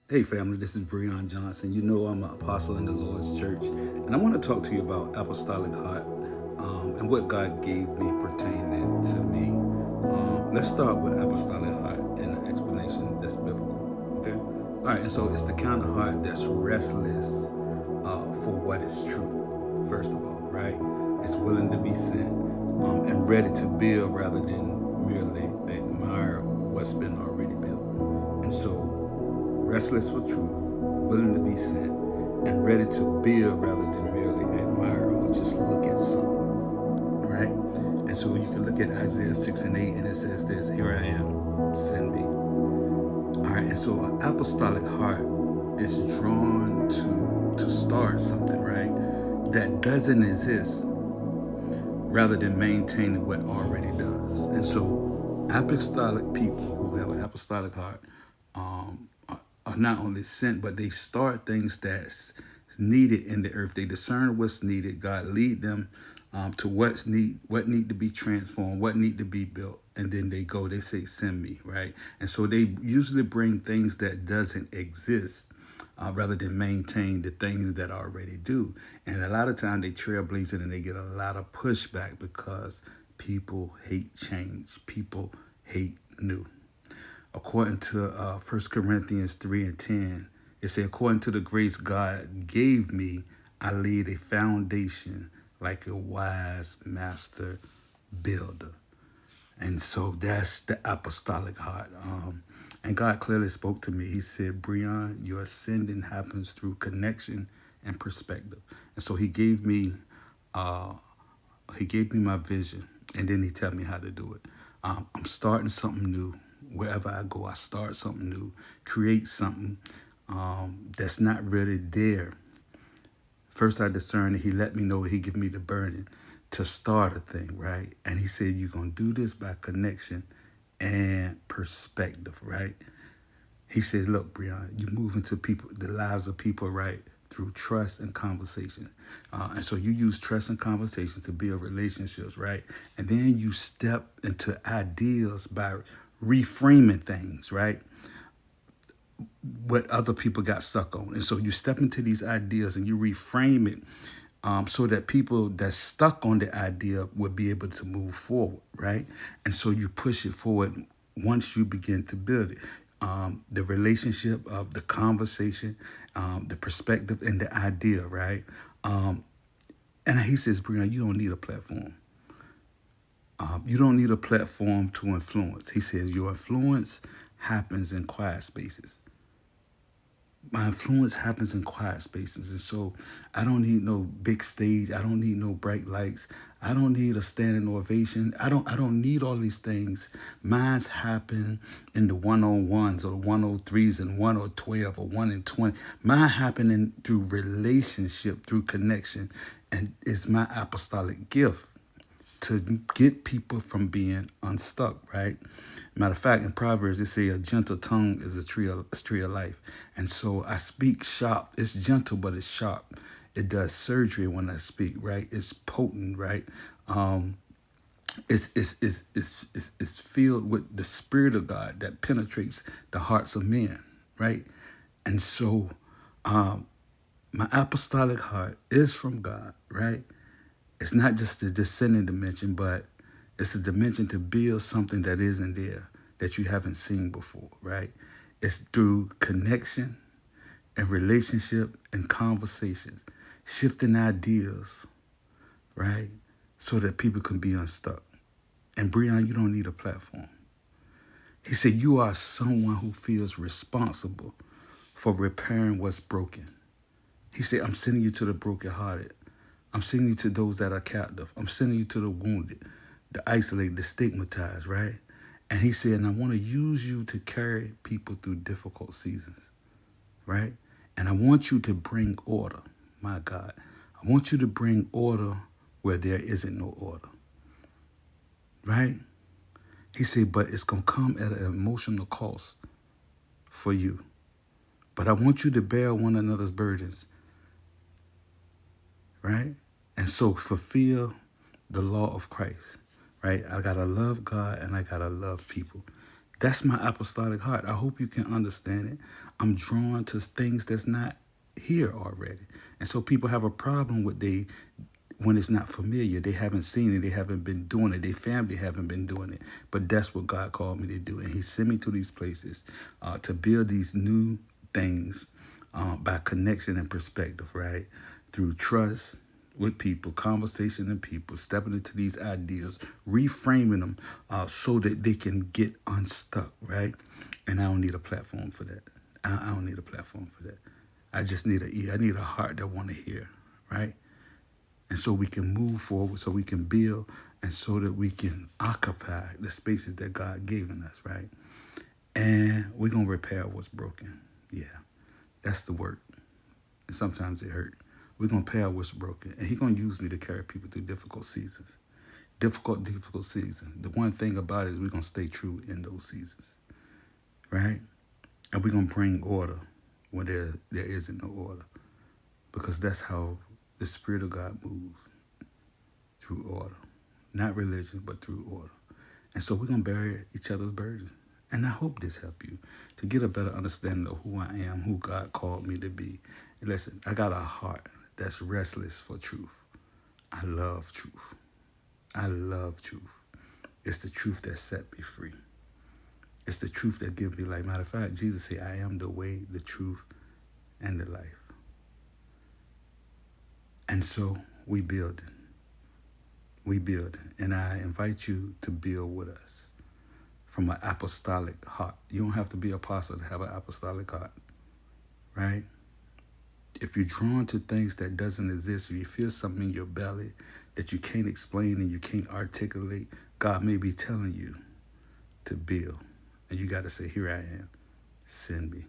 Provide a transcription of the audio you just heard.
Hey family, this is Breon Johnson. You know I'm an apostle in the Lord's church, and I want to talk to you about Apostolic Heart and what God gave me pertaining to me. Let's start with Apostolic Heart and the explanation that's biblical. Okay? All right, and so it's the kind of heart that's restless for what is true, first of all, right? It's willing to be sent and ready to build rather than merely admire what's been already built. And so restless for truth, willing to be sent, and ready to build rather than merely admire or just look at something, right? And so you can look at Isaiah 6 and 8, and it says this: Here I am, send me. All right, and so an apostolic heart is drawn to start something, right? That doesn't exist, rather than maintaining what already does. And so apostolic people who have an apostolic heart are not only sent, but they start things that's needed in the earth. They discern what's needed. God lead them to what need to be transformed, what need to be built, and then they go. They say, "Send me," right? And so they usually bring things that doesn't exist. Rather than maintain the things that already do. And a lot of time they trailblaze it and they get a lot of pushback because people hate change. People hate new. According to 1 Corinthians 3 and 10, it says, according to the grace God gave me, I laid a foundation like a wise master builder. And so that's the apostolic heart. And God clearly spoke to me. He said, Breon, your ascending happens through connection and perspective. And so uh, he gave me my vision, and then he tell me how to do it. I'm starting something new. Wherever I go, I start something new, create something that's not really there. First, I discerned it. He let me know. He give me the burden to start a thing, right? And he said, you're going to do this by connection and perspective, right? He said, look, Breon, you move into people, the lives of people, right, through trust and conversation. And so you use trust and conversation to build relationships, right? And then you step into ideas by reframing things, right? What other people got stuck on. And so you step into these ideas and you reframe it so that people that's stuck on the idea will be able to move forward, right? And so you push it forward once you begin to build it. The relationship of the conversation, the perspective, and the idea, right? And he says, Brian, you don't need a platform. You don't need a platform to influence. He says, your influence happens in quiet spaces. My influence happens in quiet spaces. And so I don't need no big stage. I don't need no bright lights. I don't need a standing ovation. I don't need all these things. Mine's happen in the 101s or 103s and 1 or 12 or 1 and 20. Mine happening through relationship, through connection. And it's my apostolic gift to get people from being unstuck, right? Matter of fact, in Proverbs, it say a gentle tongue is tree of life. And so I speak sharp. It's gentle, but it's sharp. It does surgery when I speak, right? It's potent, right? Um, it's filled with the Spirit of God that penetrates the hearts of men, right? And so um, my apostolic heart is from God, right? It's not just the descending dimension, but it's a dimension to build something that isn't there, that you haven't seen before, right? It's through connection and relationship and conversations, shifting ideas, right? So that people can be unstuck. And Breon, you don't need a platform. He said, you are someone who feels responsible for repairing what's broken. He said, I'm sending you to the brokenhearted. I'm sending you to those that are captive. I'm sending you to the wounded, the isolated, the stigmatized, right? And he said, and I want to use you to carry people through difficult seasons, right? And I want you to bring order, my God. I want you to bring order where there isn't no order, right? He said, but it's going to come at an emotional cost for you. But I want you to bear one another's burdens, right? And so fulfill the law of Christ, right? I got to love God and I got to love people. That's my apostolic heart. I hope you can understand it. I'm drawn to things that's not here already. And so people have a problem with when it's not familiar. They haven't seen it. They haven't been doing it. Their family haven't been doing it. But that's what God called me to do. And he sent me to these places to build these new things by connection and perspective, right? Through trust with people, conversation and people, stepping into these ideas, reframing them so that they can get unstuck, right? And I don't need a platform for that. I don't need a platform for that. I just need an ear. I need a heart that want to hear, right? And so we can move forward, so we can build, and so that we can occupy the spaces that God given us, right? And we're going to repair what's broken. Yeah, that's the work. And sometimes it hurt. We're going to repair what's broken. And he's going to use me to carry people through difficult seasons. Difficult seasons. The one thing about it is we're going to stay true in those seasons, right? And we're going to bring order when there isn't no order. Because that's how the Spirit of God moves, through order. Not religion, but through order. And so we're going to bear each other's burdens. And I hope this help you to get a better understanding of who I am, who God called me to be. And listen, I got a heart that's restless for truth. I love truth. I love truth. It's the truth that set me free. It's the truth that gives me life. Matter of fact, Jesus said, I am the way, the truth, and the life. And so we building. We building. And I invite you to build with us from an apostolic heart. You don't have to be an apostle to have an apostolic heart, right? If you're drawn to things that doesn't exist, if you feel something in your belly that you can't explain and you can't articulate, God may be telling you to build. And you got to say, here I am, send me.